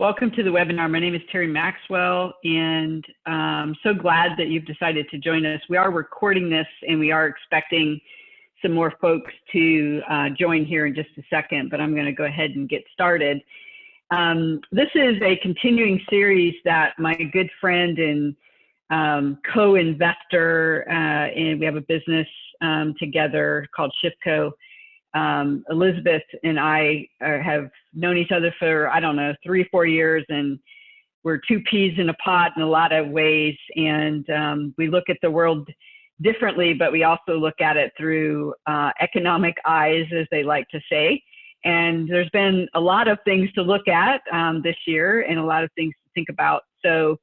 Welcome to the webinar. My name is Terri Maxwell, and I'm so glad that you've decided to join us. We are recording this, and we are expecting some more folks to join here in just a second, but I'm going to go ahead and get started. This is a continuing series that my good friend and co-investor, and we have a business together called Shiftco. Elizabeth and I have known each other for, I don't know, 3-4 years, and we're two peas in a pod in a lot of ways. And we look at the world differently, but we also look at it through economic eyes, as they like to say. And there's been a lot of things to look at this year and a lot of things to think about. So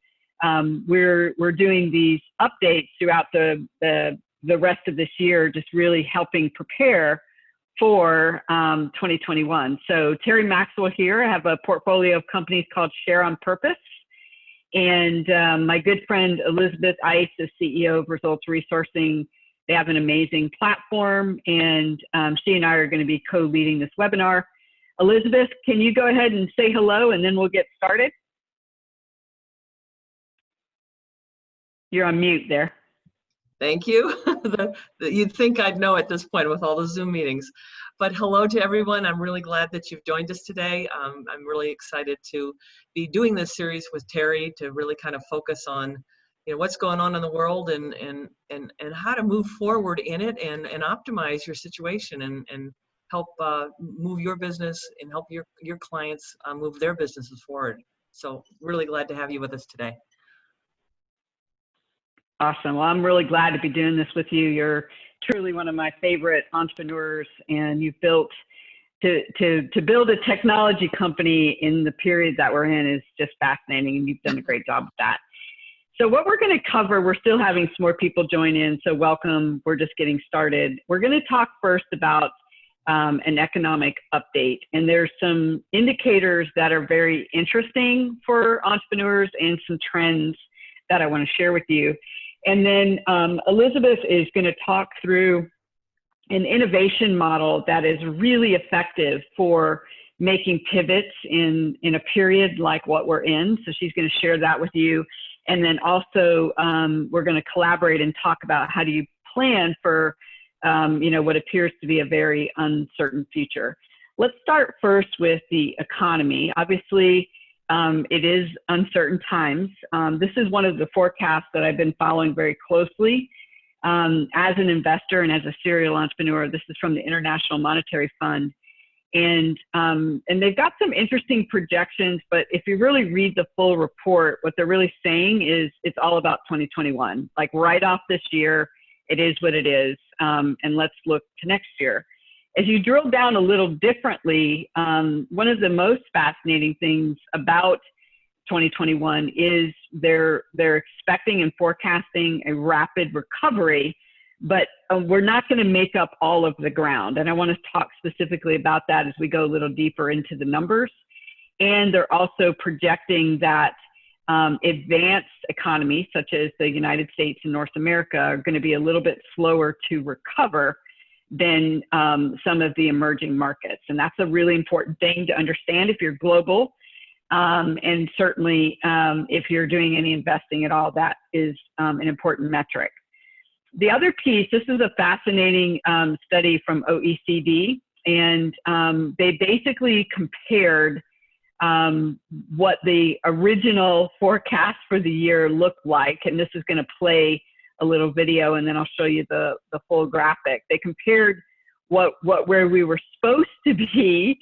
we're doing these updates throughout the rest of this year, just really helping prepare for 2021. So Terri Maxwell here. I have a portfolio of companies called Share on Purpose. And my good friend Elizabeth Eiss is CEO of Results Resourcing. They have an amazing platform, and she and I are going to be co-leading this webinar. Elizabeth, can you go ahead and say hello, and then we'll get started? You're on mute there. Thank you. You'd think I'd know at this point with all the Zoom meetings. But hello to everyone. I'm really glad that you've joined us today. I'm really excited to be doing this series with Terri to really kind of focus on, you know, what's going on in the world and how to move forward in it and optimize your situation and help move your business and help your clients move their businesses forward. So really glad to have you with us today. Awesome. Well, I'm really glad to be doing this with you. You're truly one of my favorite entrepreneurs, and you've built to build a technology company in the period that we're in is just fascinating, and you've done a great job with that. So what we're going to cover, we're still having some more people join in, so welcome. We're just getting started. We're going to talk first about an economic update, and there's some indicators that are very interesting for entrepreneurs and some trends that I want to share with you. And then Elizabeth is going to talk through an innovation model that is really effective for making pivots in a period like what we're in. So she's going to share that with you. And then also we're going to collaborate and talk about how do you plan for you know, what appears to be a very uncertain future. Let's start first with the economy. Obviously, it is uncertain times. This is one of the forecasts that I've been following very closely as an investor and as a serial entrepreneur. This is from the International Monetary Fund. And they've got some interesting projections, but if you really read the full report, what they're really saying is it's all about 2021. Like right off this year, it is what it is, and let's look to next year. As you drill down a little differently, one of the most fascinating things about 2021 is they're expecting and forecasting a rapid recovery, but we're not going to make up all of the ground. And I want to talk specifically about that as we go a little deeper into the numbers. And they're also projecting that advanced economies, such as the United States and North America, are going to be a little bit slower to recover than some of the emerging markets. And that's a really important thing to understand if you're global. And certainly if you're doing any investing at all, that is an important metric. The other piece, this is a fascinating study from OECD, and they basically compared what the original forecast for the year looked like. And this is going to play a little video, and then I'll show you the full graphic. They compared where we were supposed to be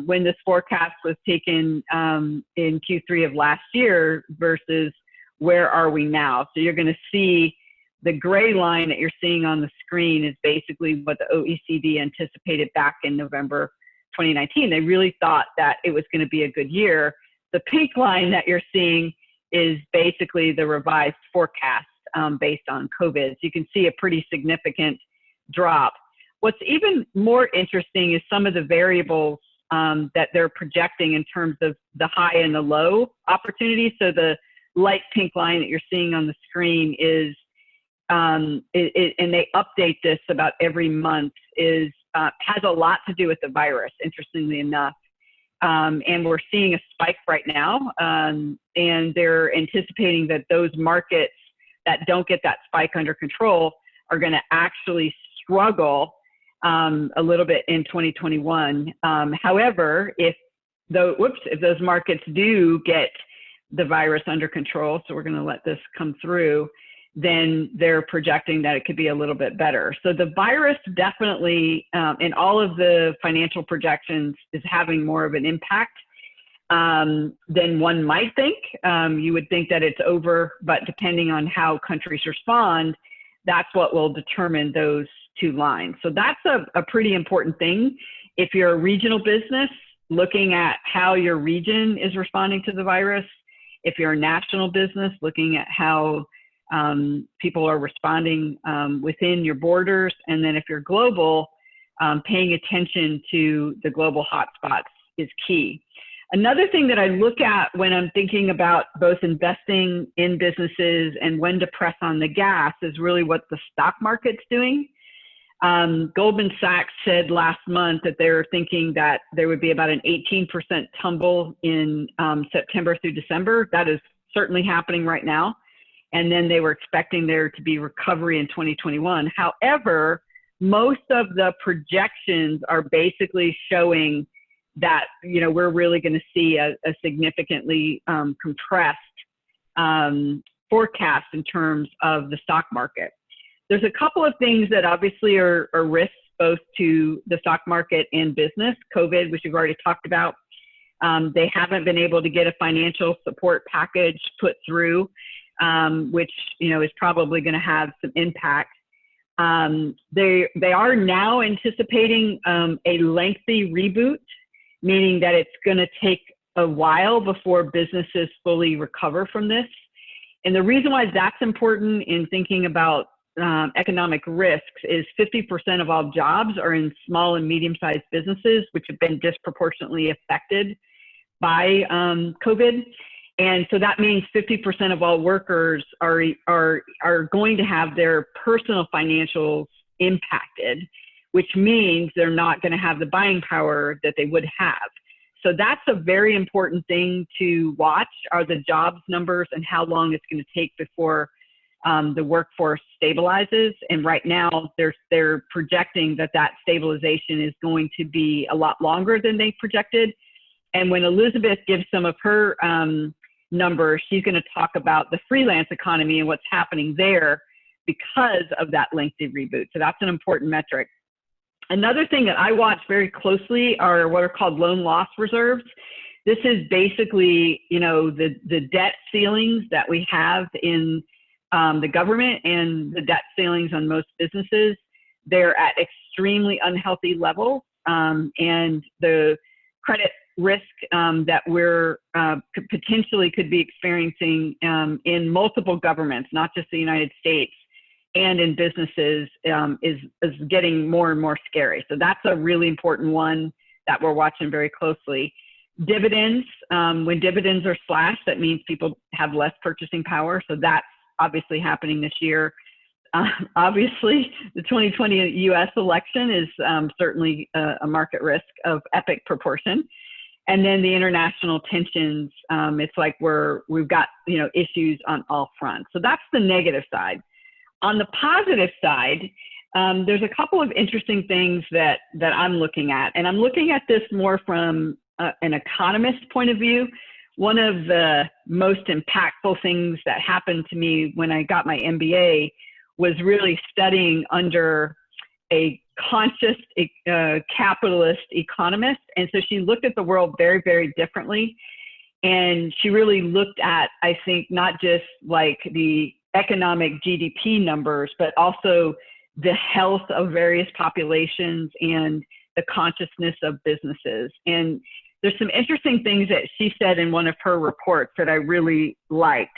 when this forecast was taken in Q3 of last year versus where are we now. So you're going to see the gray line that you're seeing on the screen is basically what the OECD anticipated back in November 2019. They really thought that it was going to be a good year. The pink line that you're seeing is basically the revised forecast based on COVID. So you can see a pretty significant drop. What's even more interesting is some of the variables that they're projecting in terms of the high and the low opportunities. So the light pink line that you're seeing on the screen is, and they update this about every month, is has a lot to do with the virus, interestingly enough. and we're seeing a spike right now. And they're anticipating that those markets that don't get that spike under control are going to actually struggle a little bit in 2021. However, if those markets do get the virus under control, so we're going to let this come through, then they're projecting that it could be a little bit better. So the virus definitely, in all of the financial projections, is having more of an impact than one might think. You would think that it's over, but depending on how countries respond, that's what will determine those two lines. So that's a pretty important thing. If you're a regional business, looking at how your region is responding to the virus. If you're a national business, looking at how people are responding within your borders. And then if you're global, paying attention to the global hotspots is key. Another thing that I look at when I'm thinking about both investing in businesses and when to press on the gas is really what the stock market's doing. Goldman Sachs said last month that they were thinking that there would be about an 18% tumble in September through December. That is certainly happening right now. And then they were expecting there to be recovery in 2021. However, most of the projections are basically showing that, you know, we're really going to see a significantly compressed forecast in terms of the stock market. There's a couple of things that obviously are risks both to the stock market and business. COVID, which we've already talked about. They haven't been able to get a financial support package put through, which, you know, is probably going to have some impact. They are now anticipating a lengthy reboot, meaning that it's going to take a while before businesses fully recover from this. And the reason why that's important in thinking about economic risks is 50% of all jobs are in small and medium-sized businesses, which have been disproportionately affected by COVID. And so that means 50% of all workers are going to have their personal financials impacted, which means they're not going to have the buying power that they would have. So that's a very important thing to watch, are the jobs numbers and how long it's going to take before the workforce stabilizes. And right now they're projecting that stabilization is going to be a lot longer than they projected. And when Elizabeth gives some of her numbers, she's going to talk about the freelance economy and what's happening there because of that lengthy reboot. So that's an important metric. Another thing that I watch very closely are what are called loan loss reserves. This is basically, you know, the debt ceilings that we have in the government and the debt ceilings on most businesses. They're at extremely unhealthy levels, and the credit risk that we're potentially could be experiencing in multiple governments, not just the United States, and in businesses is getting more and more scary. So that's a really important one that we're watching very closely. Dividends, when dividends are slashed, that means people have less purchasing power. So that's obviously happening this year. Obviously, the 2020 US election is certainly a market risk of epic proportion. And then the international tensions, it's like we've got, you know, issues on all fronts. So that's the negative side. On the positive side, there's a couple of interesting things that I'm looking at. And I'm looking at this more from an economist point of view. One of the most impactful things that happened to me when I got my MBA was really studying under a conscious capitalist economist. And so she looked at the world very, very differently. And she really looked at, I think, not just like the economic GDP numbers, but also the health of various populations and the consciousness of businesses. And there's some interesting things that she said in one of her reports that I really liked.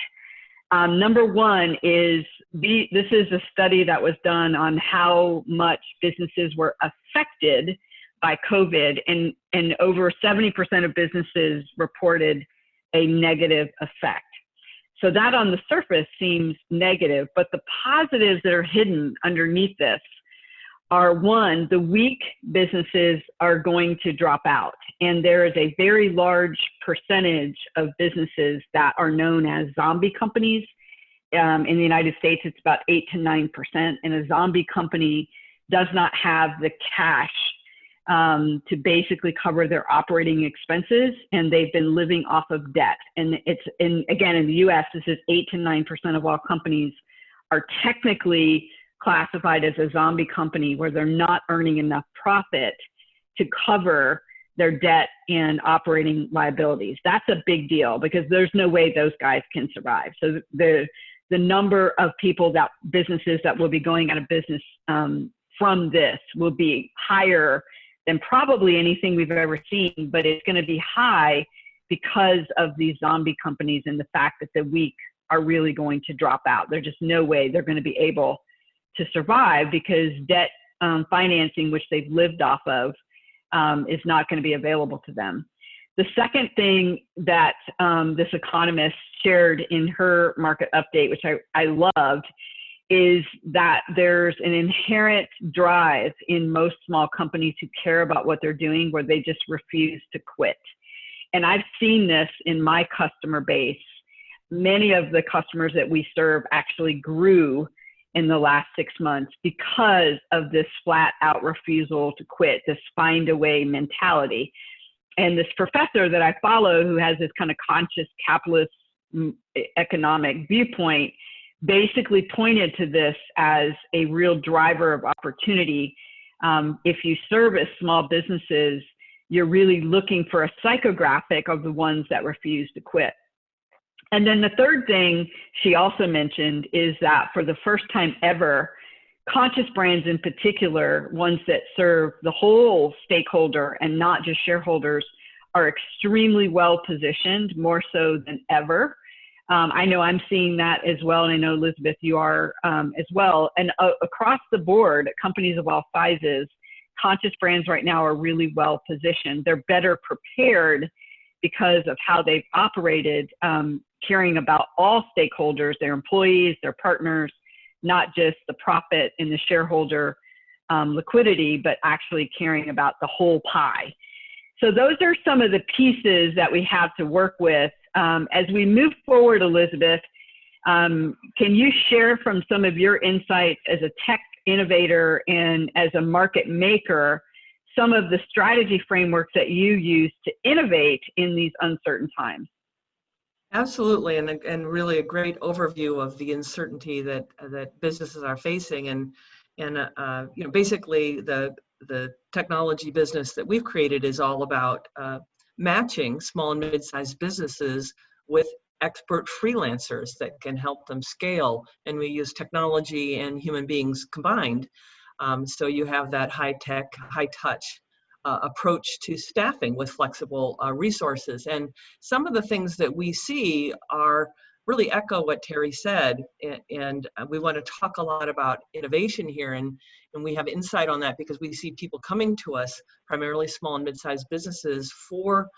Number one is this is a study that was done on how much businesses were affected by COVID, and over 70% of businesses reported a negative effect. So that on the surface seems negative, but the positives that are hidden underneath this are, one, the weak businesses are going to drop out. And there is a very large percentage of businesses that are known as zombie companies. In the United States, it's about 8 to 9%. And a zombie company does not have the cash to basically cover their operating expenses, and they've been living off of debt. And again, in the US, this is 8 to 9% of all companies are technically classified as a zombie company, where they're not earning enough profit to cover their debt and operating liabilities. That's a big deal, because there's no way those guys can survive. So the number of businesses that will be going out of business from this will be higher than probably anything we've ever seen, but it's going to be high because of these zombie companies and the fact that the weak are really going to drop out. There's just no way they're going to be able to survive, because debt financing, which they've lived off of, is not going to be available to them. The second thing that this economist shared in her market update, which I loved, is that there's an inherent drive in most small companies who care about what they're doing, where they just refuse to quit. And I've seen this in my customer base. Many of the customers that we serve actually grew in the last 6 months because of this flat out refusal to quit, this find a way mentality. And this professor that I follow, who has this kind of conscious capitalist economic viewpoint, basically pointed to this as a real driver of opportunity. If you service small businesses, you're really looking for a psychographic of the ones that refuse to quit. And then the third thing she also mentioned is that for the first time ever, conscious brands in particular, ones that serve the whole stakeholder and not just shareholders, are extremely well positioned, more so than ever. I know I'm seeing that as well, and I know, Elizabeth, you are as well. And across the board, companies of all sizes, conscious brands right now are really well positioned. They're better prepared because of how they've operated, caring about all stakeholders, their employees, their partners, not just the profit and the shareholder liquidity, but actually caring about the whole pie. So those are some of the pieces that we have to work with. As we move forward, Elizabeth, can you share from some of your insights as a tech innovator and as a market maker, some of the strategy frameworks that you use to innovate in these uncertain times? Absolutely, and really a great overview of the uncertainty that businesses are facing, and you know, basically the technology business that we've created is all about matching small and mid-sized businesses with expert freelancers that can help them scale, and we use technology and human beings combined. So you have that high-tech, high-touch approach to staffing with flexible resources. And some of the things that we see are really echo what Terri said, and we want to talk a lot about innovation here, and we have insight on that because we see people coming to us, primarily small and mid-sized businesses, for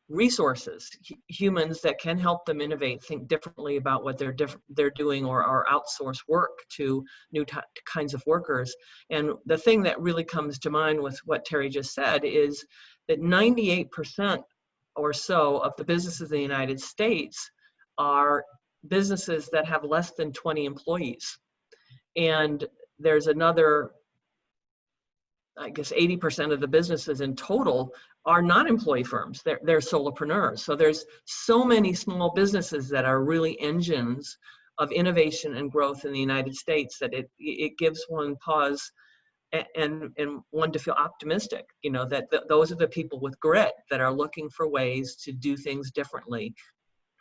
resources, humans that can help them innovate, think differently about what they're doing, or outsource work to new kinds of workers. And the thing that really comes to mind with what Terri just said is that 98% or so of the businesses in the United States are businesses that have less than 20 employees. And there's another, I guess 80% of the businesses in total are non-employee firms. They're solopreneurs. So there's so many small businesses that are really engines of innovation and growth in the United States that it gives one pause and one to feel optimistic, you know, that those are the people with grit that are looking for ways to do things differently.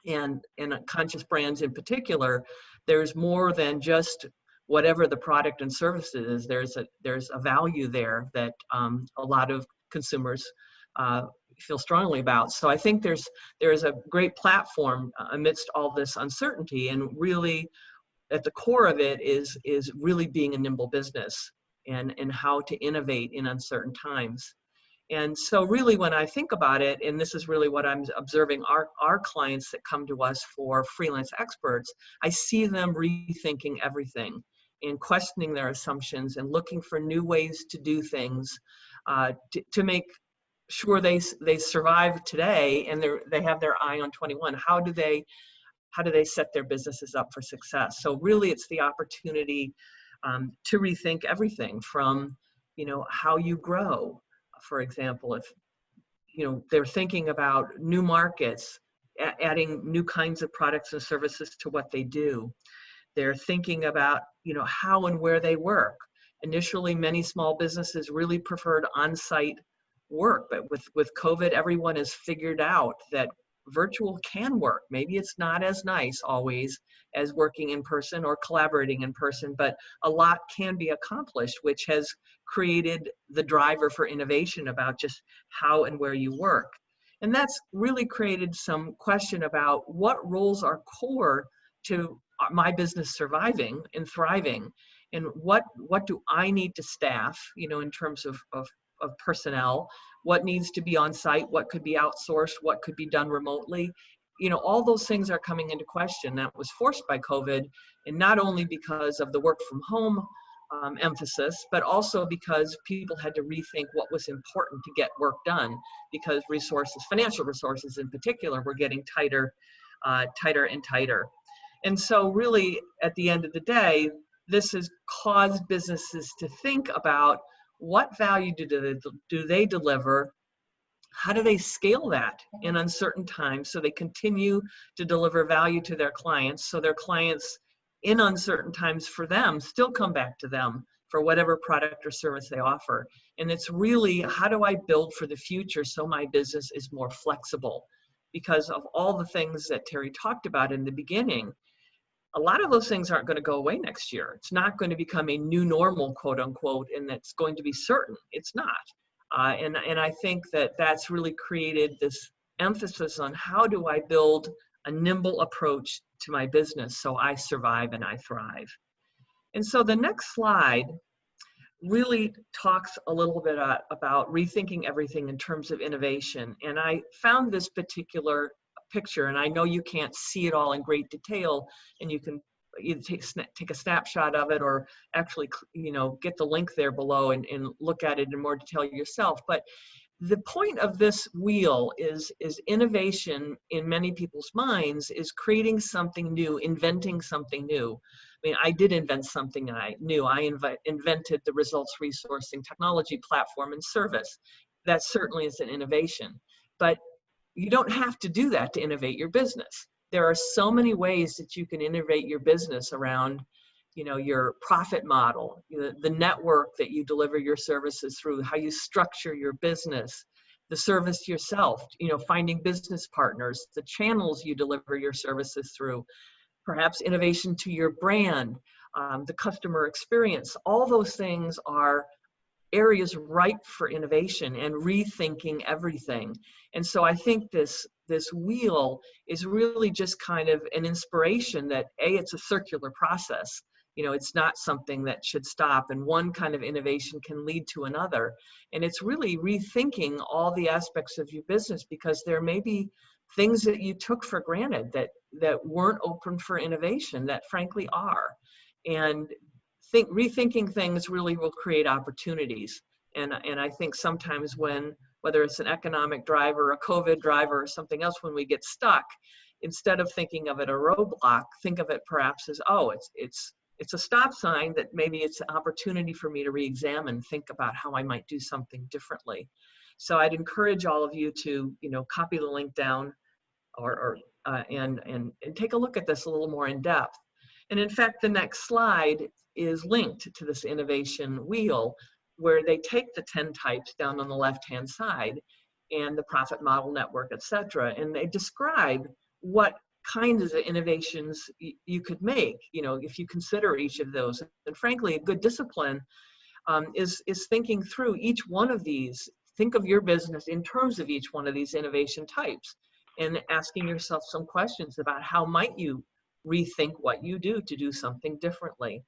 And conscious brands in particular, there's more than just whatever the product and service is. There's a value there that a lot of consumers feel strongly about. So I think there's a great platform amidst all this uncertainty, and really at the core of it is really being a nimble business and how to innovate in uncertain times. And so really when I think about it, and this is really what I'm observing our clients that come to us for freelance experts, I see them rethinking everything. and questioning their assumptions and looking for new ways to do things to make sure they survive today and they have their eye on 21. How do they set their businesses up for success? So really, it's the opportunity to rethink everything from, how you grow. For example, if they're thinking about new markets, adding new kinds of products and services to what they do. They're thinking about, how and where they work. Initially, many small businesses really preferred on-site work, but with COVID, everyone has figured out that virtual can work. Maybe it's not as nice always as working in person or collaborating in person, but a lot can be accomplished, which has created the driver for innovation about just how and where you work. And that's really created some question about what roles are core to my business surviving and thriving, and what do I need to staff, in terms of personnel, what needs to be on site, what could be outsourced, what could be done remotely. All those things are coming into question. That was forced by COVID, and not only because of the work from home emphasis, but also because people had to rethink what was important to get work done, because resources, financial resources in particular, were getting tighter and tighter. And so really, at the end of the day, this has caused businesses to think about what value do they deliver? How do they scale that in uncertain times so they continue to deliver value to their clients, so their clients in uncertain times for them still come back to them for whatever product or service they offer? And it's really, how do I build for the future so my business is more flexible? Because of all the things that Terri talked about in the beginning, a lot of those things aren't going to go away next year. It's not going to become a new normal, quote unquote, and that's going to be certain. It's not. And I think that that's really created this emphasis on how do I build a nimble approach to my business so I survive and I thrive. And so the next slide really talks a little bit about rethinking everything in terms of innovation. And I found this particular picture, and I know you can't see it all in great detail, and you can either take a snapshot of it or actually get the link there below and look at it in more detail yourself. But the point of this wheel is innovation in many people's minds is creating something new, inventing something new. I mean, I did invent something new. I invented the results resourcing technology platform and service. That certainly is an innovation. But you don't have to do that to innovate your business. There are so many ways that you can innovate your business around, your profit model, the network that you deliver your services through, how you structure your business, the service yourself, finding business partners, the channels you deliver your services through, perhaps innovation to your brand, the customer experience. All those things are areas ripe for innovation and rethinking everything. And so I think this wheel is really just kind of an inspiration that it's a circular process. It's not something that should stop, and one kind of innovation can lead to another. And it's really rethinking all the aspects of your business, because there may be things that you took for granted that weren't open for innovation that frankly are. And rethinking things really will create opportunities. And I think sometimes whether it's an economic driver, a COVID driver, or something else, when we get stuck, instead of thinking of it a roadblock, think of it perhaps as, it's a stop sign, that maybe it's an opportunity for me to re-examine, think about how I might do something differently. So I'd encourage all of you to, copy the link down and take a look at this a little more in depth. And in fact, the next slide is linked to this innovation wheel, where they take the 10 types down on the left-hand side and the profit model network, etc. And they describe what kinds of innovations you could make, if you consider each of those. And frankly, a good discipline is thinking through each one of these. Think of your business in terms of each one of these innovation types, and asking yourself some questions about how might you rethink what you do to do something differently.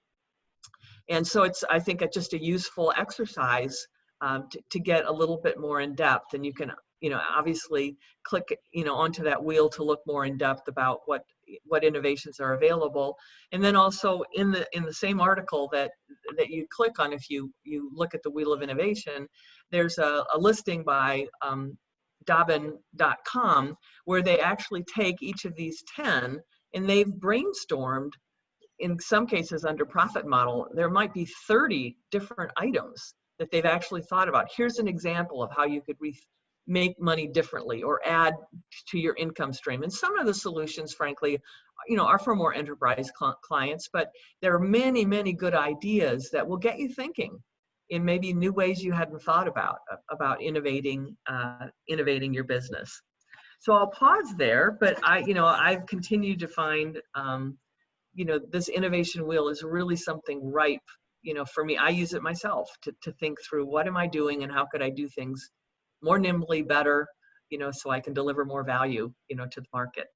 And so I think it's just a useful exercise to get a little bit more in depth. And you can obviously click, onto that wheel to look more in depth about what innovations are available. And then also in the same article that you click on, if you look at the Wheel of Innovation, there's a listing by Dobbin.com where they actually take each of these 10 and they've brainstormed, in some cases under profit model, there might be 30 different items that they've actually thought about. Here's an example of how you could make money differently or add to your income stream. And some of the solutions, frankly, are for more enterprise clients, but there are many, many good ideas that will get you thinking in maybe new ways you hadn't thought about innovating your business. So I'll pause there, but I've continued to find, this innovation wheel is really something ripe, for me. I use it myself to think through, what am I doing and how could I do things more nimbly, better, so I can deliver more value, to the market.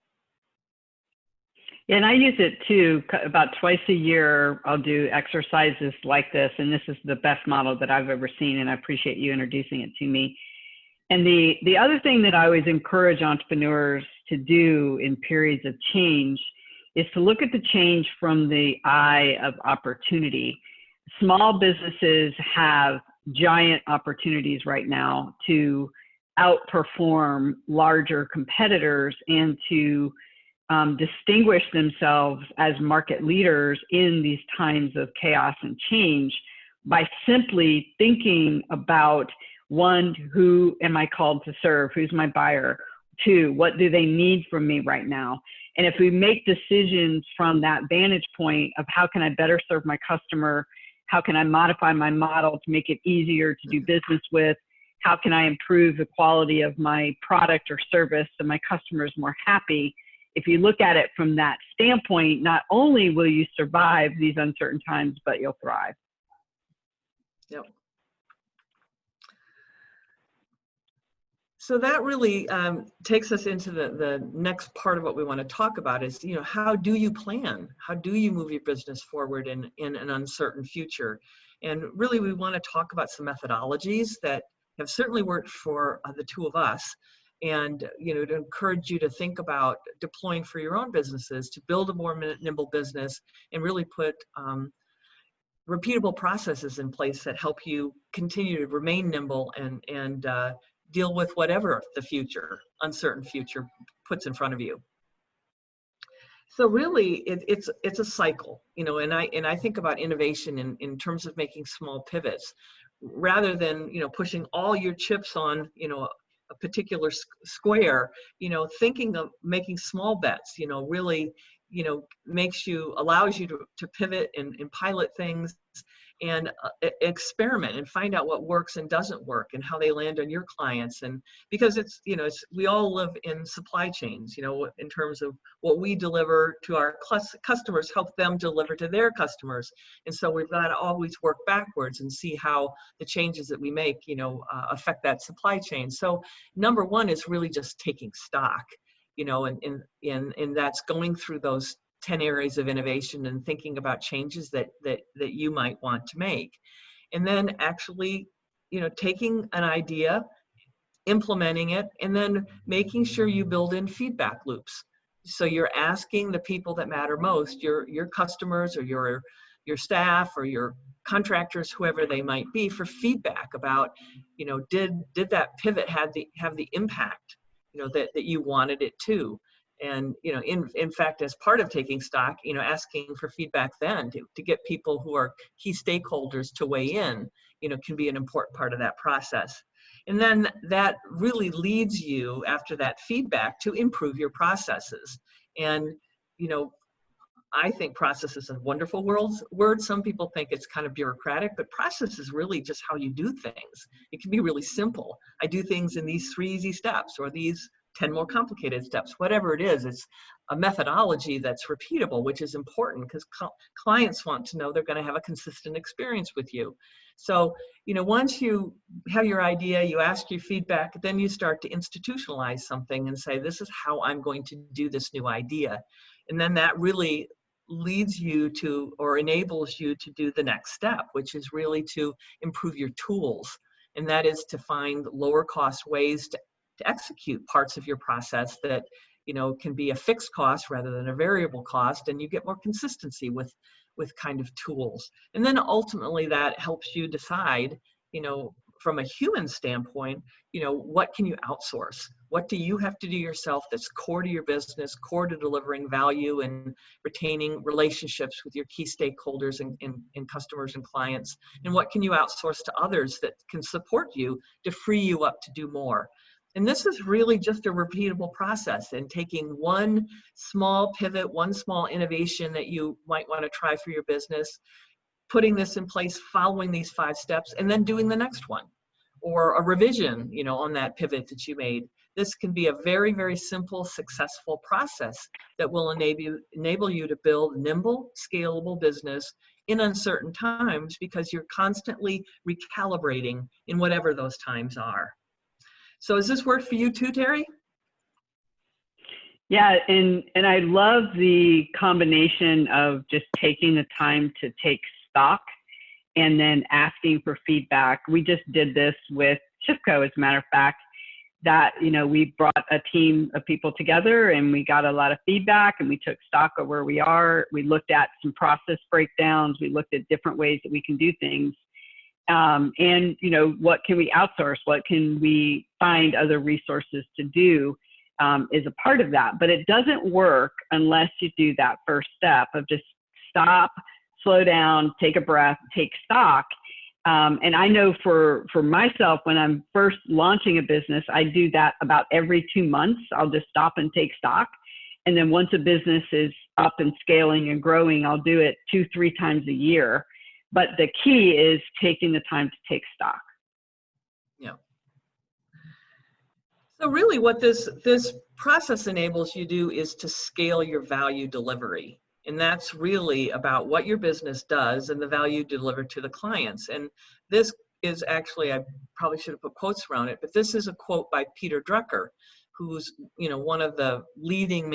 Yeah, and I use it too. About twice a year, I'll do exercises like this, and this is the best model that I've ever seen, and I appreciate you introducing it to me. And the other thing that I always encourage entrepreneurs to do in periods of change is to look at the change from the eye of opportunity. Small businesses have giant opportunities right now to outperform larger competitors and to distinguish themselves as market leaders in these times of chaos and change by simply thinking about, one, who am I called to serve? Who's my buyer? Two, what do they need from me right now? And if we make decisions from that vantage point of how can I better serve my customer, how can I modify my model to make it easier to do business with, how can I improve the quality of my product or service so my customer is more happy? If you look at it from that standpoint, not only will you survive these uncertain times, but you'll thrive. Yep. So that really takes us into the next part of what we want to talk about is, how do you plan? How do you move your business forward in an uncertain future? And really, we want to talk about some methodologies that have certainly worked for the two of us, and to encourage you to think about deploying for your own businesses to build a more nimble business and really put repeatable processes in place that help you continue to remain nimble and deal with whatever the uncertain future puts in front of you. So really, it's a cycle, and I think about innovation in terms of making small pivots, rather than pushing all your chips on a particular square. Thinking of making small bets, really allows you to pivot and pilot things and experiment and find out what works and doesn't work and how they land on your clients. And because we all live in supply chains, in terms of what we deliver to our customers, help them deliver to their customers. And so we've got to always work backwards and see how the changes that we make, affect that supply chain. So number one is really just taking stock, and that's going through those 10 areas of innovation and thinking about changes that you might want to make. And then actually, taking an idea, implementing it, and then making sure you build in feedback loops. So you're asking the people that matter most, your customers or your staff or your contractors, whoever they might be, for feedback about, did that pivot have the impact, that you wanted it to. And, in fact, as part of taking stock, asking for feedback then to get people who are key stakeholders to weigh in, can be an important part of that process. And then that really leads you, after that feedback, to improve your processes. And, I think process is a wonderful word. Some people think it's kind of bureaucratic, but process is really just how you do things. It can be really simple. I do things in these 3 easy steps or these 10 more complicated steps, whatever it is. It's a methodology that's repeatable, which is important because clients want to know they're going to have a consistent experience with you. So, once you have your idea, you ask your feedback, then you start to institutionalize something and say, this is how I'm going to do this new idea. And then that really leads you to, or enables you to do the next step, which is really to improve your tools. And that is to find lower cost ways to execute parts of your process that, you know, can be a fixed cost rather than a variable cost, and you get more consistency with kind of tools. And then ultimately that helps you decide, you know, from a human standpoint, you know, what can you outsource? What do you have to do yourself that's core to your business, core to delivering value and retaining relationships with your key stakeholders and customers and clients? And what can you outsource to others that can support you to free you up to do more? And this is really just a repeatable process, and taking one small pivot, one small innovation that you might want to try for your business, putting this in place, following these 5 steps, and then doing the next one, or a revision, you know, on that pivot that you made. This can be a very, very simple, successful process that will enable you to build nimble, scalable business in uncertain times, because you're constantly recalibrating in whatever those times are. So has this worked for you too, Terri? Yeah, and I love the combination of just taking the time to take stock and then asking for feedback. We just did this with Shipco, as a matter of fact, that, you know, we brought a team of people together and we got a lot of feedback, and we took stock of where we are. We looked at some process breakdowns. We looked at different ways that we can do things. And, you know, what can we outsource? What can we find other resources to do is a part of that. But it doesn't work unless you do that first step of just stop, slow down, take a breath, take stock. And I know for myself, when I'm first launching a business, I do that about every 2 months. I'll just stop and take stock. And then once a business is up and scaling and growing, I'll do it 2-3 times a year. But the key is taking the time to take stock. Yeah. So really what this process enables you to do is to scale your value delivery. And that's really about what your business does and the value delivered to the clients. And this is actually, I probably should have put quotes around it, but this is a quote by Peter Drucker, who's, you know, one of the leading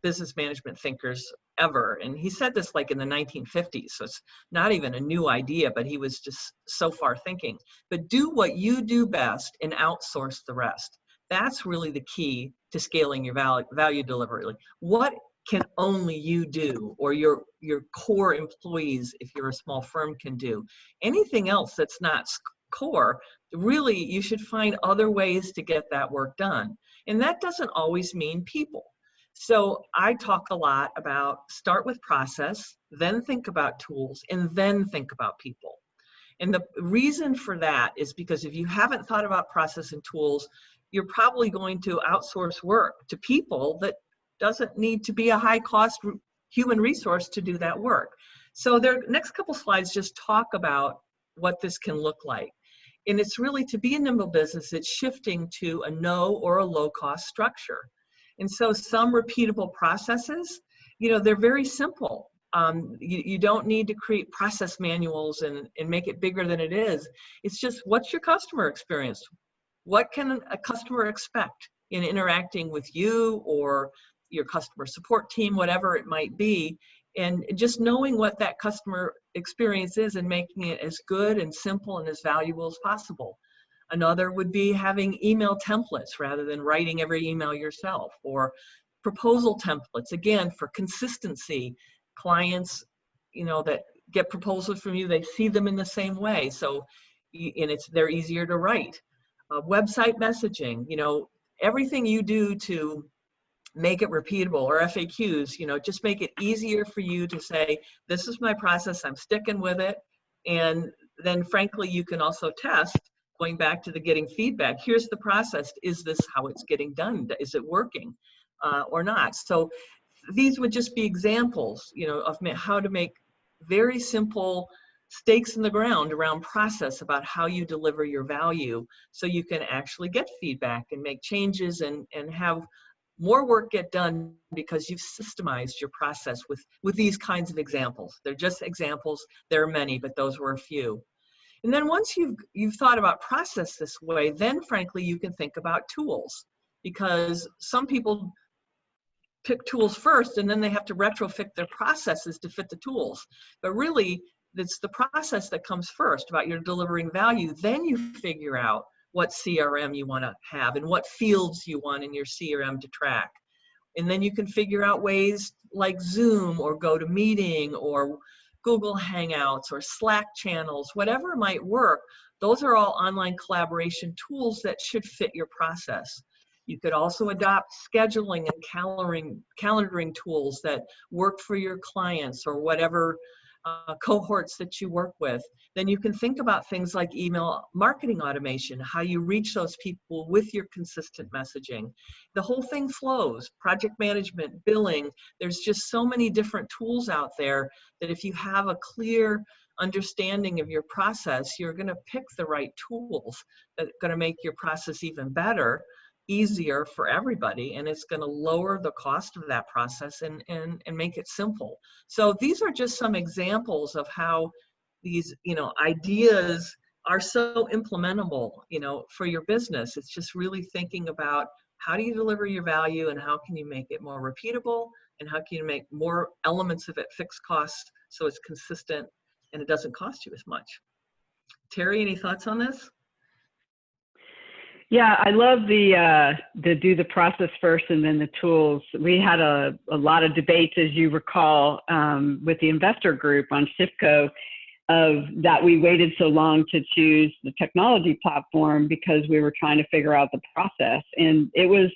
business management thinkers ever. And he said this like in the 1950s, so it's not even a new idea, but he was just so far thinking. But do what you do best and outsource the rest. That's really the key to scaling your value delivery. Like, what can only you do, or your core employees, if you're a small firm, can do? Anything else that's not core, really you should find other ways to get that work done. And that doesn't always mean people. So I talk a lot about start with process, then think about tools, and then think about people. And the reason for that is because if you haven't thought about process and tools, you're probably going to outsource work to people that doesn't need to be a high cost human resource to do that work. So the next couple slides just talk about what this can look like. And it's really, to be a nimble business, it's shifting to a no or a low cost structure. And so some repeatable processes, you know, they're very simple. You don't need to create process manuals and make it bigger than it is. It's just, what's your customer experience? What can a customer expect in interacting with you or your customer support team, whatever it might be? And just knowing what that customer experience is and making it as good and simple and as valuable as possible. Another would be having email templates rather than writing every email yourself, or proposal templates, again, for consistency. Clients, you know, that get proposals from you, they see them in the same way. So, and they're easier to write. Website messaging, you know, everything you do to make it repeatable, or FAQs, you know, just make it easier for you to say, this is my process, I'm sticking with it. And then frankly, you can also test, going back to the getting feedback, here's the process, is this how it's getting done? Is it working or not? So these would just be examples, you know, of how to make very simple stakes in the ground around process about how you deliver your value, so you can actually get feedback and make changes and have more work get done because you've systemized your process with these kinds of examples. They're just examples. There are many, but those were a few. And then once you've thought about process this way, then frankly, you can think about tools, because some people pick tools first and then they have to retrofit their processes to fit the tools. But really, it's the process that comes first about your delivering value. Then you figure out what CRM you want to have and what fields you want in your CRM to track. And then you can figure out ways like Zoom or GoToMeeting or Google Hangouts or Slack channels, whatever might work. Those are all online collaboration tools that should fit your process. You could also adopt scheduling and calendaring tools that work for your clients or whatever cohorts that you work with. Then you can think about things like email marketing automation, how you reach those people with your consistent messaging. The whole thing flows. Project management, billing, there's just so many different tools out there that if you have a clear understanding of your process, you're going to pick the right tools that are going to make your process even better, easier for everybody, and it's going to lower the cost of that process and make it simple. So these are just some examples of how these, ideas are so implementable, for your business. It's just really thinking about how do you deliver your value and how can you make it more repeatable and how can you make more elements of it fixed costs so it's consistent and it doesn't cost you as much. Terri, any thoughts on this? Yeah, I love the do the process first and then the tools. We had a lot of debates, as you recall, with the investor group on SIFCO, of that we waited so long to choose the technology platform because we were trying to figure out the process. And it was,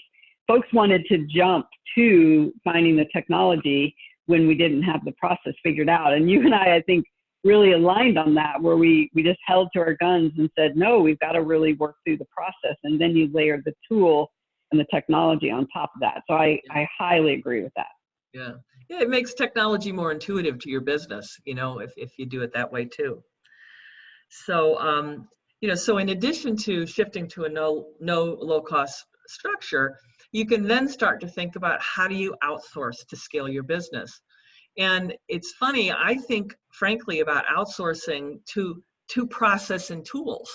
folks wanted to jump to finding the technology when we didn't have the process figured out. And you and I think, really aligned on that, where we just held to our guns and said, no, we've got to really work through the process. And then you layer the tool and the technology on top of that. So I highly agree with that. Yeah, it makes technology more intuitive to your business, if you do it that way too. So, so in addition to shifting to a no low cost structure, you can then start to think about how do you outsource to scale your business. And it's funny, I think, frankly, about outsourcing to process and tools,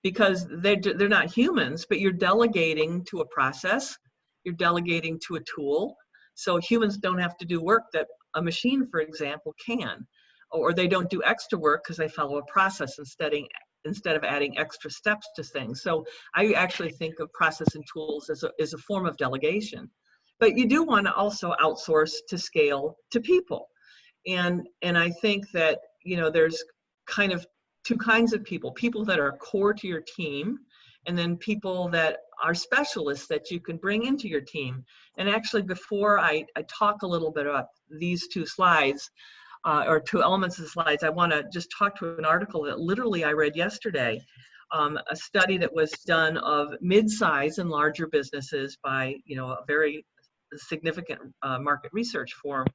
because they're not humans, but you're delegating to a process, you're delegating to a tool. So humans don't have to do work that a machine, for example, can, or they don't do extra work because they follow a process instead of adding extra steps to things. So I actually think of process and tools as a form of delegation. But you do want to also outsource to scale to people. And I think that, there's kind of two kinds of people that are core to your team, and then people that are specialists that you can bring into your team. And actually, before I talk a little bit about these two slides, or two elements of the slides, I want to just talk to an article that literally I read yesterday, a study that was done of mid-size and larger businesses by, a very significant market research firm,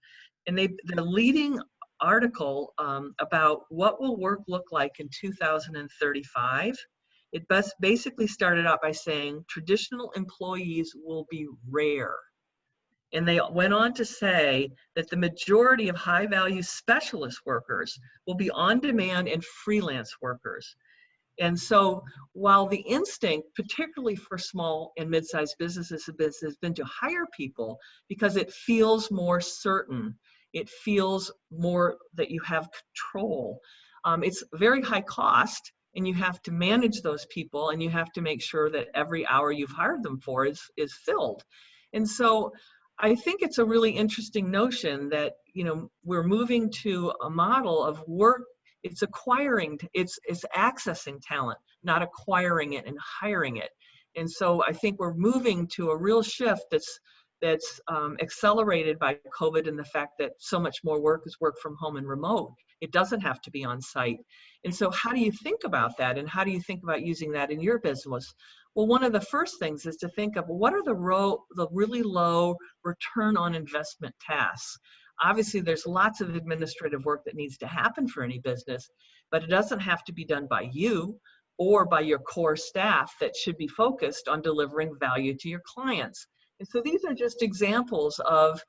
and the leading article about what will work look like in 2035. It basically started out by saying traditional employees will be rare, and they went on to say that the majority of high-value specialist workers will be on-demand and freelance workers. And so while the instinct, particularly for small and mid-sized businesses, has been to hire people because it feels more certain, it feels more that you have control. It's very high cost, and you have to manage those people, and you have to make sure that every hour you've hired them for is filled. And so I think it's a really interesting notion that, we're moving to a model of work. It's acquiring, it's accessing talent, not acquiring it and hiring it. And so I think we're moving to a real shift that's accelerated by COVID and the fact that so much more work is work from home and remote. It doesn't have to be on site. And so how do you think about that? And how do you think about using that in your business? Well, one of the first things is to think of what are the really low return on investment tasks. Obviously, there's lots of administrative work that needs to happen for any business, but it doesn't have to be done by you or by your core staff that should be focused on delivering value to your clients. And so these are just examples of,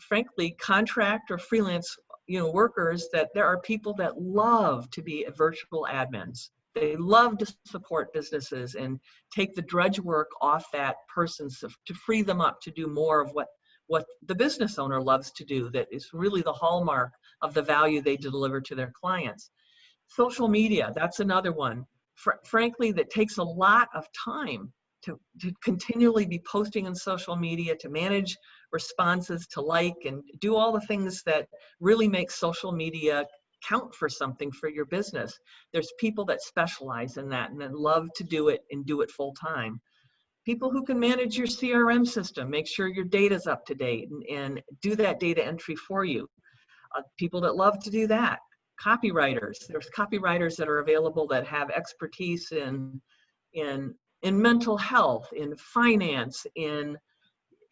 frankly, contract or freelance, workers, that there are people that love to be virtual admins. They love to support businesses and take the drudge work off that person to free them up to do more of what the business owner loves to do, that is really the hallmark of the value they deliver to their clients. Social media, that's another one. frankly, that takes a lot of time to continually be posting on social media, to manage responses, to like, and do all the things that really make social media count for something for your business. There's people that specialize in that and that love to do it and do it full time. People who can manage your CRM system, make sure your data's up to date and do that data entry for you. People that love to do that. Copywriters. There's copywriters that are available that have expertise in mental health, in finance, in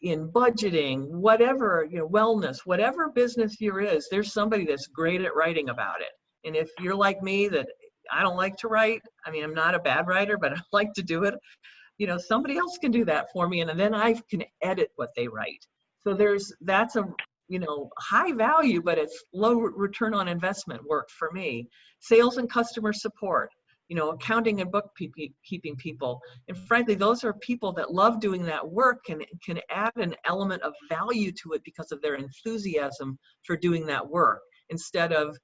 budgeting, whatever, wellness, whatever business you're is, there's somebody that's great at writing about it. And if you're like me, that I don't like to write, I mean, I'm not a bad writer, but I like to do it. Somebody else can do that for me, and then I can edit what they write. So that's a high value, but it's low return on investment work for me. Sales and customer support, accounting and bookkeeping people. And frankly, those are people that love doing that work and can add an element of value to it because of their enthusiasm for doing that work, instead of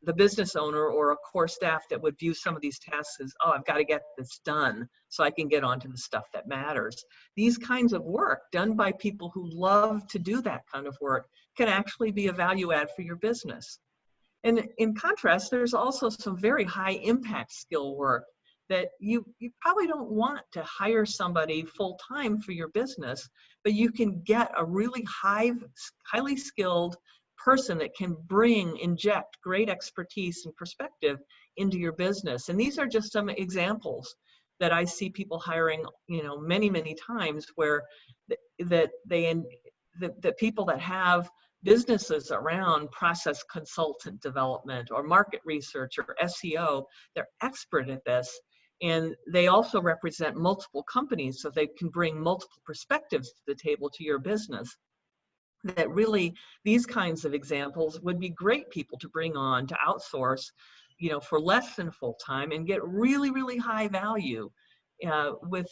the business owner or a core staff that would view some of these tasks as, oh, I've got to get this done so I can get on to the stuff that matters. These kinds of work done by people who love to do that kind of work can actually be a value add for your business. And in contrast, there's also some very high impact skill work that you probably don't want to hire somebody full time for your business, but you can get a really highly skilled person that can inject great expertise and perspective into your business. And these are just some examples that I see people hiring, many, many times, where that people that have businesses around process consultant development or market research or SEO, they're expert at this. And they also represent multiple companies, so they can bring multiple perspectives to the table to your business. That really, these kinds of examples would be great people to bring on to outsource, for less than full time and get really, really high value with,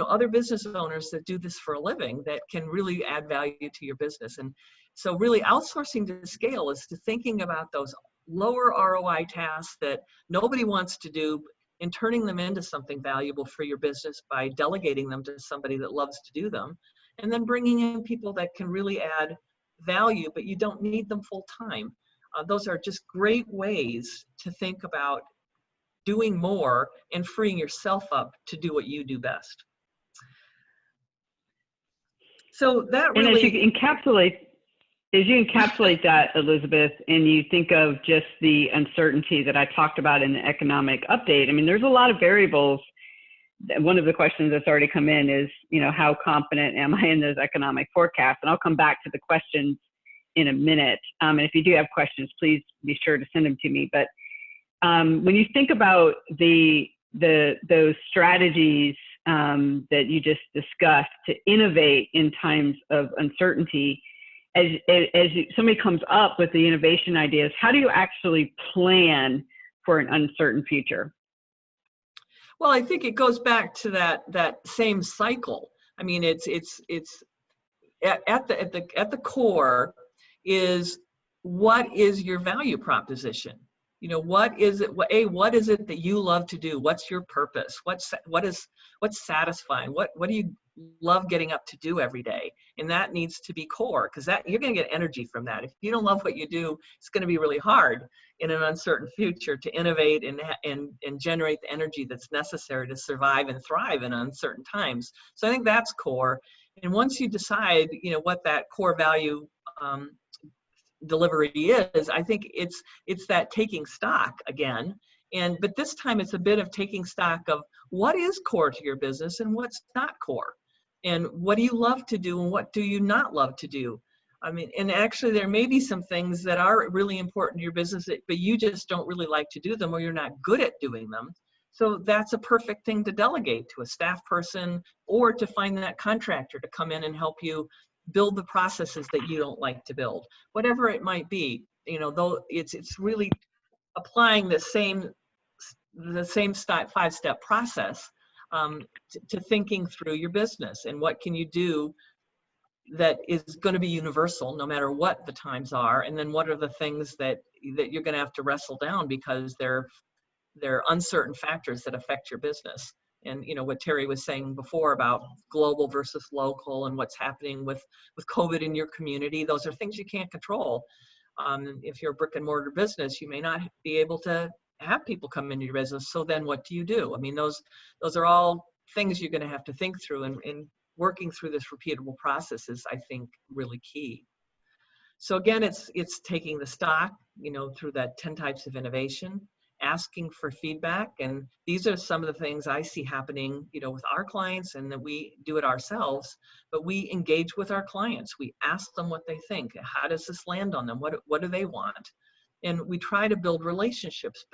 other business owners that do this for a living that can really add value to your business. And so really outsourcing to scale is to thinking about those lower ROI tasks that nobody wants to do and turning them into something valuable for your business by delegating them to somebody that loves to do them. And then bringing in people that can really add value, but you don't need them full time. Those are just great ways to think about doing more and freeing yourself up to do what you do best. So that really— And as you encapsulate that, Elizabeth, and you think of just the uncertainty that I talked about in the economic update, I mean, there's a lot of variables. One of the questions that's already come in is, how confident am I in those economic forecasts? And I'll come back to the questions in a minute. And if you do have questions, please be sure to send them to me. But when you think about those strategies that you just discussed to innovate in times of uncertainty, as somebody comes up with the innovation ideas, how do you actually plan for an uncertain future? Well, I think it goes back to that same cycle. I mean, it's at the core is, what is your value proposition? What is it? What is it that you love to do? What's your purpose? What's satisfying? What do you love getting up to do every day? And that needs to be core, because that you're going to get energy from that. If you don't love what you do, it's going to be really hard in an uncertain future to innovate and generate the energy that's necessary to survive and thrive in uncertain times. So I think that's core. And once you decide, what that core value delivery is, I think it's that taking stock again. But this time it's a bit of taking stock of what is core to your business and what's not core, and what do you love to do and what do you not love to do. I mean, and actually there may be some things that are really important to your business, but you just don't really like to do them, or you're not good at doing them. So that's a perfect thing to delegate to a staff person, or to find that contractor to come in and help you build the processes that you don't like to build, whatever it might be. Though it's really applying the same 5-step process to thinking through your business and what can you do that is going to be universal no matter what the times are, and then what are the things that you're going to have to wrestle down because they're they're uncertain factors that affect your business. And what Terri was saying before about global versus local and what's happening with COVID in your community, those are things you can't control. If you're a brick and mortar business, you may not be able to have people come into your business. So then what do you do? I mean, those are all things you're going to have to think through, and working through this repeatable process is, I think, really key. So again, it's taking the stock, through that 10 types of innovation, asking for feedback. And these are some of the things I see happening, with our clients, and that we do it ourselves, but we engage with our clients. We ask them what they think. How does this land on them? What do they want? And we try to build relationships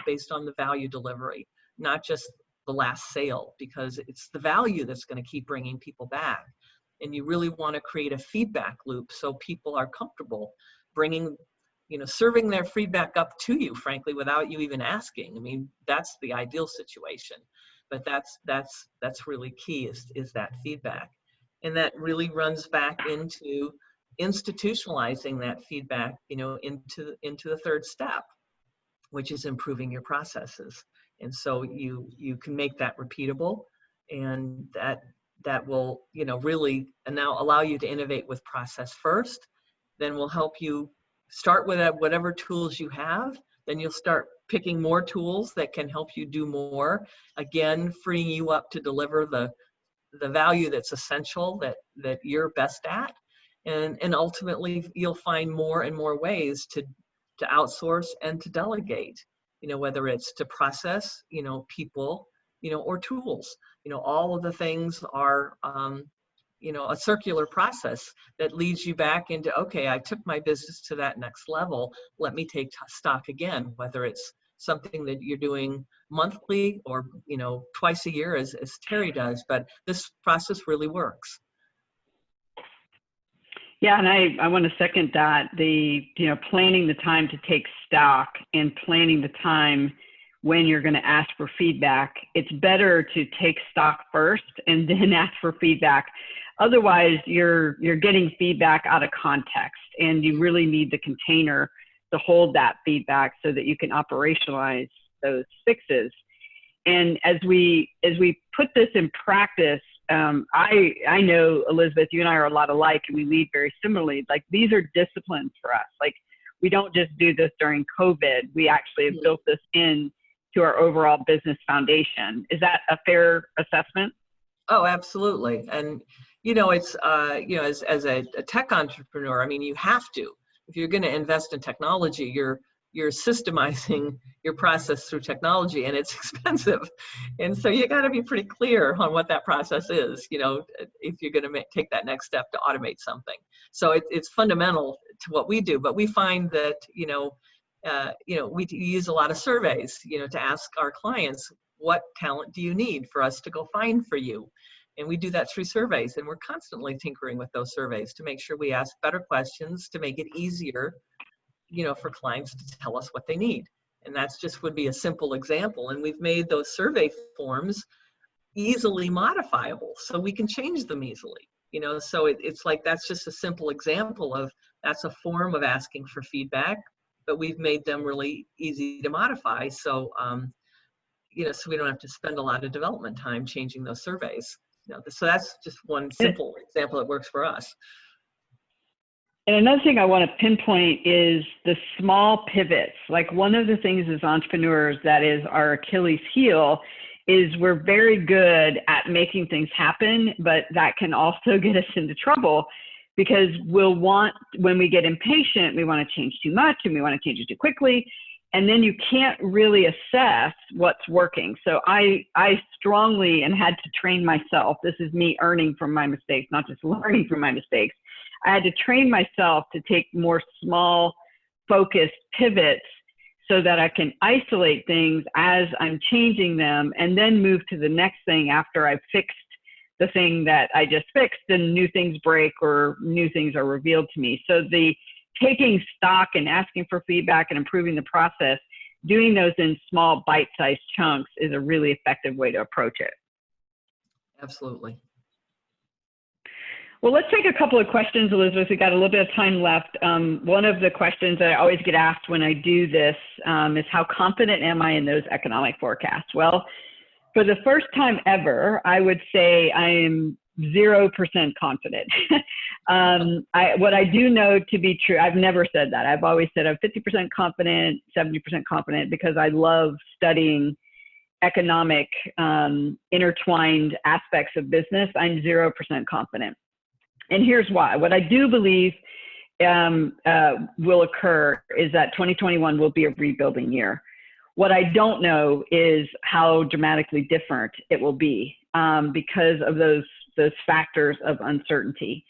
based on the value delivery, not just the last sale, because it's the value that's going to keep bringing people back. And you really want to create a feedback loop so people are comfortable bringing, serving their feedback up to you, frankly, without you even asking. I mean, that's the ideal situation, but that's really key, is that feedback. And that really runs back into institutionalizing that feedback, into the third step, which is improving your processes. And so you can make that repeatable, and that will, really now allow you to innovate with process first. Then will help you start with whatever tools you have. Then you'll start picking more tools that can help you do more. Again, freeing you up to deliver the value that's essential, that you're best at. And ultimately, you'll find more and more ways to outsource and to delegate, whether it's to process, people, or tools. All of the things are, a circular process that leads you back into, okay, I took my business to that next level. Let me take stock again, whether it's something that you're doing monthly or, twice a year as Terri does, but this process really works. Yeah, and I want to second that. Planning the time to take stock and planning the time when you're going to ask for feedback. It's better to take stock first and then ask for feedback. Otherwise, you're getting feedback out of context, and you really need the container to hold that feedback so that you can operationalize those fixes. And as we put this in practice, I know, Elizabeth, you and I are a lot alike, and we lead very similarly. Like, these are disciplines for us. Like, we don't just do this during COVID. We actually have built this in to our overall business foundation. Is that a fair assessment? Oh, absolutely. And, it's, as a tech entrepreneur, I mean, you have to. If you're going to invest in technology, you're systemizing your process through technology, and it's expensive. And so you got to be pretty clear on what that process is, if you're going to take that next step to automate something. So it's fundamental to what we do. But we find that, we use a lot of surveys, to ask our clients, what talent do you need for us to go find for you? And we do that through surveys, and we're constantly tinkering with those surveys to make sure we ask better questions to make it easier, for clients to tell us what they need. And that's just would be a simple example. And we've made those survey forms easily modifiable, so we can change them easily. So it's like, that's just a simple example of, that's a form of asking for feedback, but we've made them really easy to modify. So, so we don't have to spend a lot of development time changing those surveys. So that's just one simple example that works for us. And another thing I want to pinpoint is the small pivots. Like, one of the things as entrepreneurs that is our Achilles heel is we're very good at making things happen, but that can also get us into trouble, because when we get impatient, we want to change too much, and we want to change it too quickly. And then you can't really assess what's working. So I strongly, and had to train myself, this is me earning from my mistakes, not just learning from my mistakes. I had to train myself to take more small, focused pivots so that I can isolate things as I'm changing them, and then move to the next thing after I've fixed the thing that I just fixed, and new things break or new things are revealed to me. So the taking stock and asking for feedback and improving the process, doing those in small bite-sized chunks, is a really effective way to approach it. Absolutely. Well, let's take a couple of questions, Elizabeth. We got a little bit of time left. One of the questions that I always get asked when I do this is how confident am I in those economic forecasts? Well, for the first time ever, I would say I am 0% confident. What I do know to be true, I've never said that. I've always said I'm 50% confident, 70% confident, because I love studying economic intertwined aspects of business. I'm 0% confident. And here's why. What I do believe will occur is that 2021 will be a rebuilding year. What I don't know is how dramatically different it will be because of those factors of uncertainty.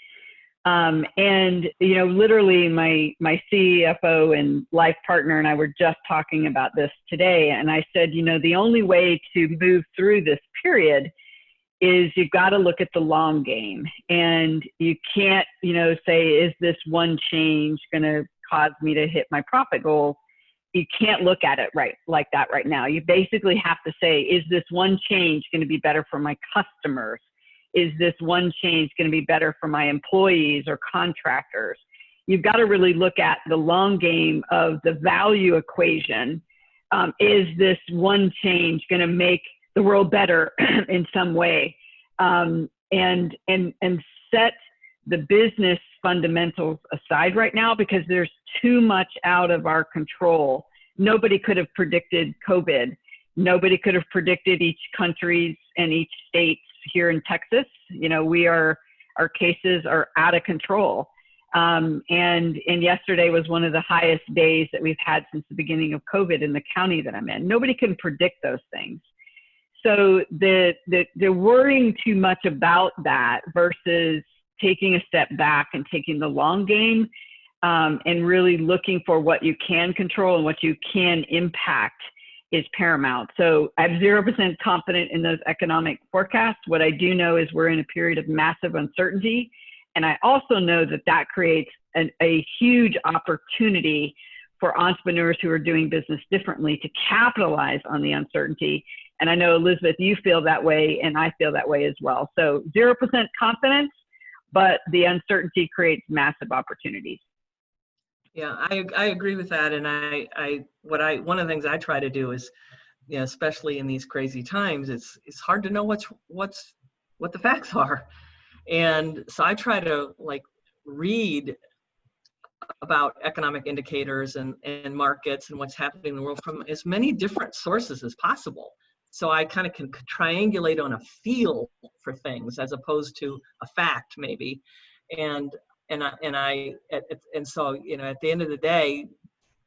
And, you know, literally my CFO and life partner and I were just talking about this today. And I said, you know, the only way to move through this period is you've got to look at the long game. And you can't, you know, say, is this one change going to cause me to hit my profit goals? You can't look at it like that right now. You basically have to say, is this one change going to be better for my customers? Is this one change going to be better for my employees or contractors? You've got to really look at the long game of the value equation. Is this one change going to make the world better in some way? And set the business fundamentals aside right now, because there's too much out of our control. Nobody could have predicted COVID. Nobody could have predicted each country's and each state's. Here in Texas, you know, our cases are out of control. And yesterday was one of the highest days that we've had since the beginning of COVID in the county that I'm in. Nobody can predict those things. So they're worrying too much about that versus taking a step back and taking the long game and really looking for what you can control and what you can impact is paramount. So I'm 0% confident in those economic forecasts. What I do know is we're in a period of massive uncertainty. And I also know that that creates a huge opportunity for entrepreneurs who are doing business differently to capitalize on the uncertainty. And I know, Elizabeth, you feel that way, and I feel that way as well. So 0% confidence, but the uncertainty creates massive opportunities. Yeah, I agree with that. And one of the things I try to do is, you know, especially in these crazy times, it's hard to know what the facts are. And so I try to like read about economic indicators and markets and what's happening in the world from as many different sources as possible. So I kind of can triangulate on a feel for things as opposed to a fact maybe. And so, you know, at the end of the day,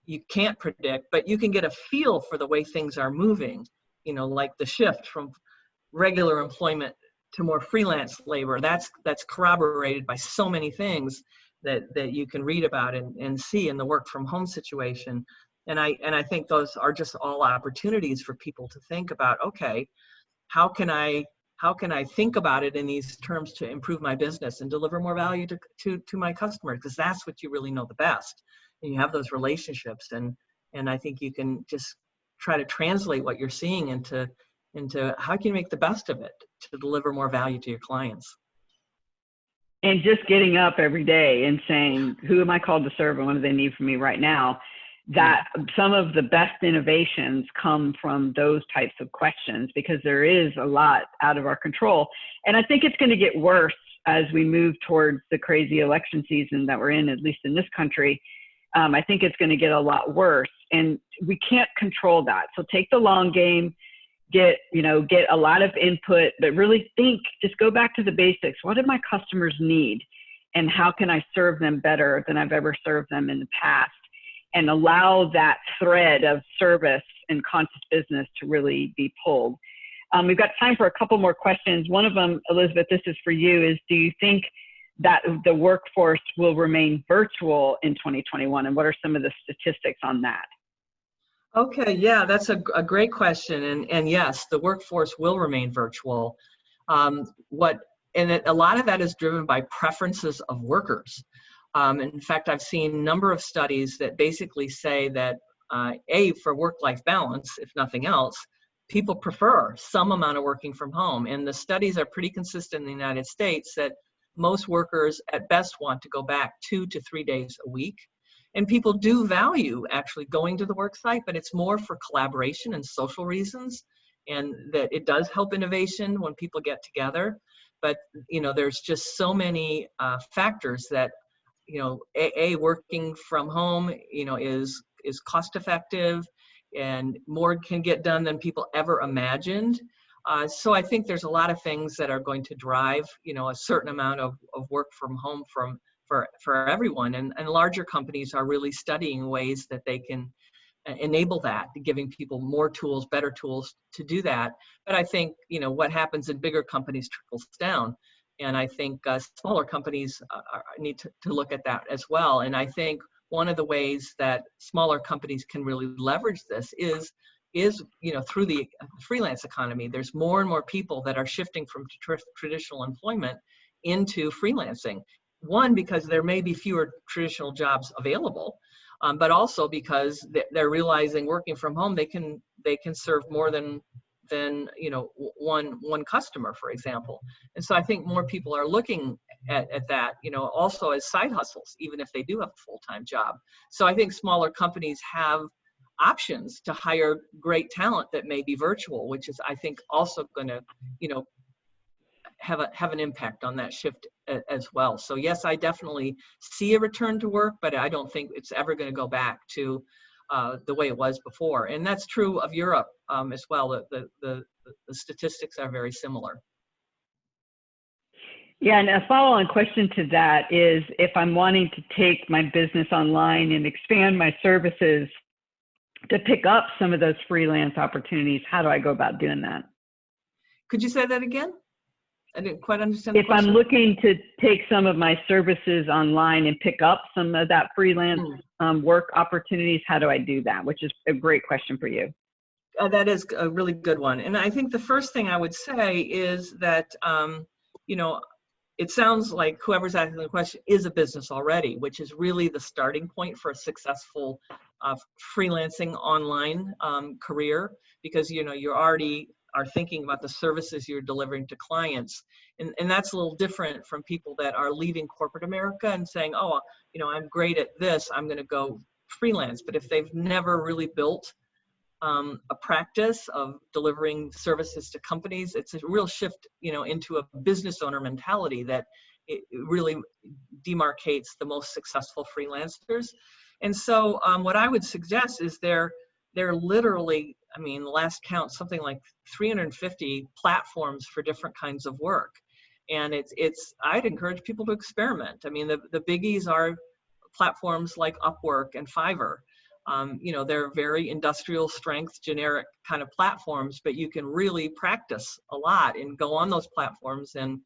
you can't predict, but you can get a feel for the way things are moving, you know, like the shift from regular employment to more freelance labor. That's corroborated by so many things that you can read about and see in the work from home situation. And I think those are just all opportunities for people to think about, okay, how can I think about it in these terms to improve my business and deliver more value to my customers? Because that's what you really know the best. And you have those relationships. And I think you can just try to translate what you're seeing into how can you make the best of it to deliver more value to your clients. And just getting up every day and saying, who am I called to serve and what do they need from me right now? That some of the best innovations come from those types of questions, because there is a lot out of our control. And I think it's going to get worse as we move towards the crazy election season that we're in, at least in this country. I think it's going to get a lot worse, and we can't control that. So take the long game, get a lot of input, but really think, just go back to the basics. What do my customers need, and how can I serve them better than I've ever served them in the past? And allow that thread of service and conscious business to really be pulled. We've got time for a couple more questions. One of them, Elizabeth, this is for you, is do you think that the workforce will remain virtual in 2021? And what are some of the statistics on that? Okay, yeah, that's a great question. And yes, the workforce will remain virtual. A lot of that is driven by preferences of workers. In fact, I've seen a number of studies that basically say that, for work-life balance, if nothing else, people prefer some amount of working from home. And the studies are pretty consistent in the United States that most workers at best want to go back 2 to 3 days a week. And people do value actually going to the work site, but it's more for collaboration and social reasons, and that it does help innovation when people get together. But, there's just so many factors that, working from home, is cost effective, and more can get done than people ever imagined. So I think there's a lot of things that are going to drive, a certain amount of work from home for everyone. And larger companies are really studying ways that they can enable that, giving people more tools, better tools to do that. But I think, what happens in bigger companies trickles down. And I think smaller companies need to look at that as well. And I think one of the ways that smaller companies can really leverage this is through the freelance economy. There's more and more people that are shifting from traditional employment into freelancing. One, because there may be fewer traditional jobs available, but also because they're realizing working from home, they can serve more than one customer, for example. And so I think more people are looking at that, also as side hustles, even if they do have a full-time job. So I think smaller companies have options to hire great talent that may be virtual, which is, I think, also going to, have an impact on that shift as well. So yes, I definitely see a return to work, but I don't think it's ever going to go back to the way it was before. And that's true of Europe as well. The statistics are very similar. Yeah, and a follow-on question to that is, if I'm wanting to take my business online and expand my services to pick up some of those freelance opportunities, how do I go about doing that? Could you say that again? I didn't quite understand the If question. I'm looking to take some of my services online and pick up some of that freelance work opportunities, how do I do that? Which is a great question for you. That is a really good one. And I think the first thing I would say is that, it sounds like whoever's asking the question is a business already, which is really the starting point for a successful freelancing online career, because, you already are thinking about the services you're delivering to clients. And that's a little different from people that are leaving corporate America and saying, oh, I'm great at this, I'm going to go freelance. But if they've never really built a practice of delivering services to companies, it's a real shift, into a business owner mentality that it really demarcates the most successful freelancers. And so what I would suggest is they're literally, the last count, something like 350 platforms for different kinds of work. And I'd encourage people to experiment. The biggies are platforms like Upwork and Fiverr. They're very industrial strength, generic kind of platforms, but you can really practice a lot and go on those platforms and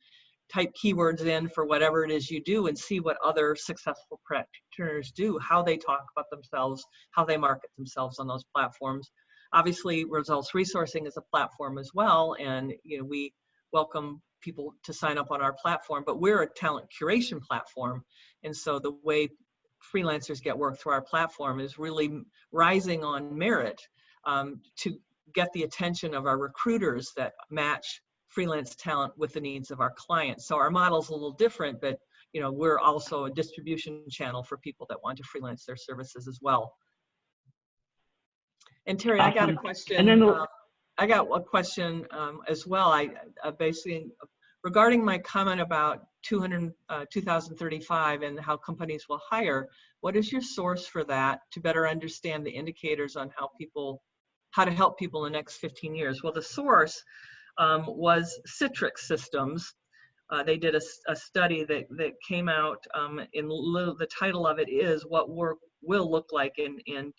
type keywords in for whatever it is you do and see what other successful practitioners do, how they talk about themselves, how they market themselves on those platforms. Obviously, Results Resourcing is a platform as well, and we welcome people to sign up on our platform, but we're a talent curation platform, and so the way freelancers get work through our platform is really rising on merit to get the attention of our recruiters that match freelance talent with the needs of our clients. So our model's a little different, but we're also a distribution channel for people that want to freelance their services as well. And Terri, Awesome. I got a question. And then I got a question as well. I basically, regarding my comment about 2035 and how companies will hire, what is your source for that to better understand the indicators on how to help people in the next 15 years? Well, the source was Citrix Systems. They did a study that came out the title of it is What Work Will Look Like in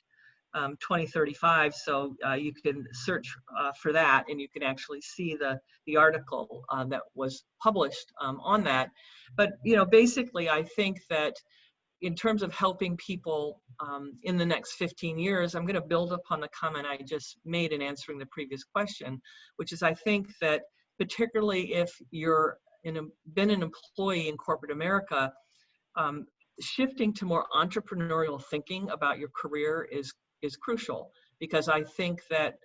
2035. So you can search for that, and you can actually see the article that was published on that. But basically, I think that in terms of helping people in the next 15 years, I'm going to build upon the comment I just made in answering the previous question, which is I think that particularly if you're been an employee in corporate America, shifting to more entrepreneurial thinking about your career is crucial, because I think that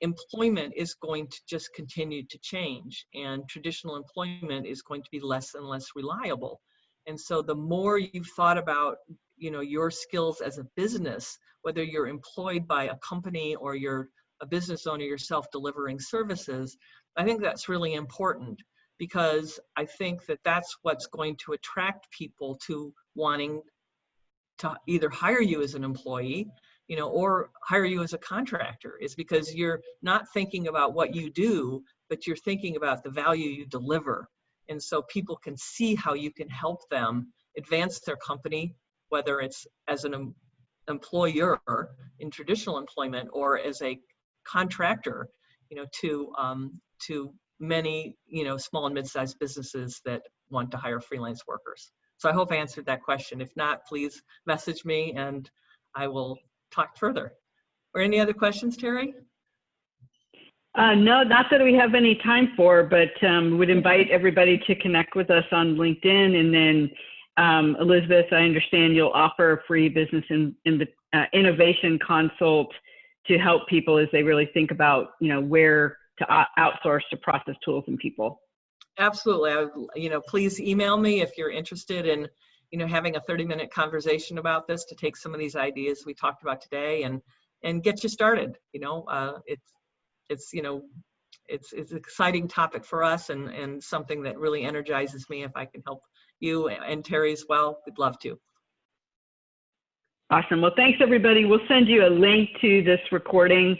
employment is going to just continue to change, and traditional employment is going to be less and less reliable. And so the more you've thought about, you know, your skills as a business, whether you're employed by a company or you're a business owner yourself delivering services, I think that's really important, because I think that that's what's going to attract people to wanting to either hire you as an employee, you know, or hire you as a contractor, is because you're not thinking about what you do, but you're thinking about the value you deliver. And so people can see how you can help them advance their company, whether it's as an employer in traditional employment or as a contractor, you know, to many, you know, small and mid-sized businesses that want to hire freelance workers. So I hope I answered that question. If not, please message me and I will talk further. Or any other questions, Terri? No, not that we have any time for, but would invite everybody to connect with us on LinkedIn. And then Elizabeth, I understand you'll offer a free business innovation consult to help people as they really think about, you know, where to outsource to process tools and people. Absolutely. You know, please email me if you're interested in, you know, having a 30-minute conversation about this to take some of these ideas we talked about today and get you started. You know, it's you know, it's an exciting topic for us and something that really energizes me. If I can help you and Terri as well, we'd love to. Awesome. Well, thanks everybody. We'll send you a link to this recording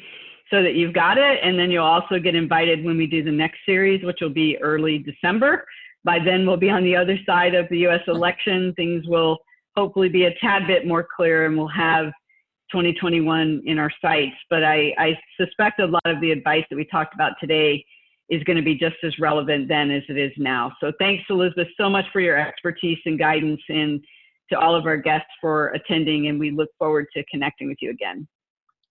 so that you've got it. And then you'll also get invited when we do the next series, which will be early December. By then we'll be on the other side of the US election. Things will hopefully be a tad bit more clear and we'll have 2021 in our sights. But I suspect a lot of the advice that we talked about today is going to be just as relevant then as it is now. So thanks, Elizabeth, so much for your expertise and guidance, and to all of our guests for attending. And we look forward to connecting with you again.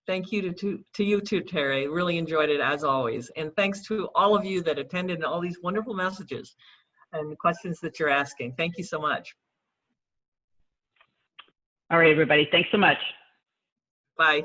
Thank you to you too, Terri. Really enjoyed it as always. And thanks to all of you that attended and all these wonderful messages and questions that you're asking. Thank you so much. All right, everybody. Thanks so much. Bye.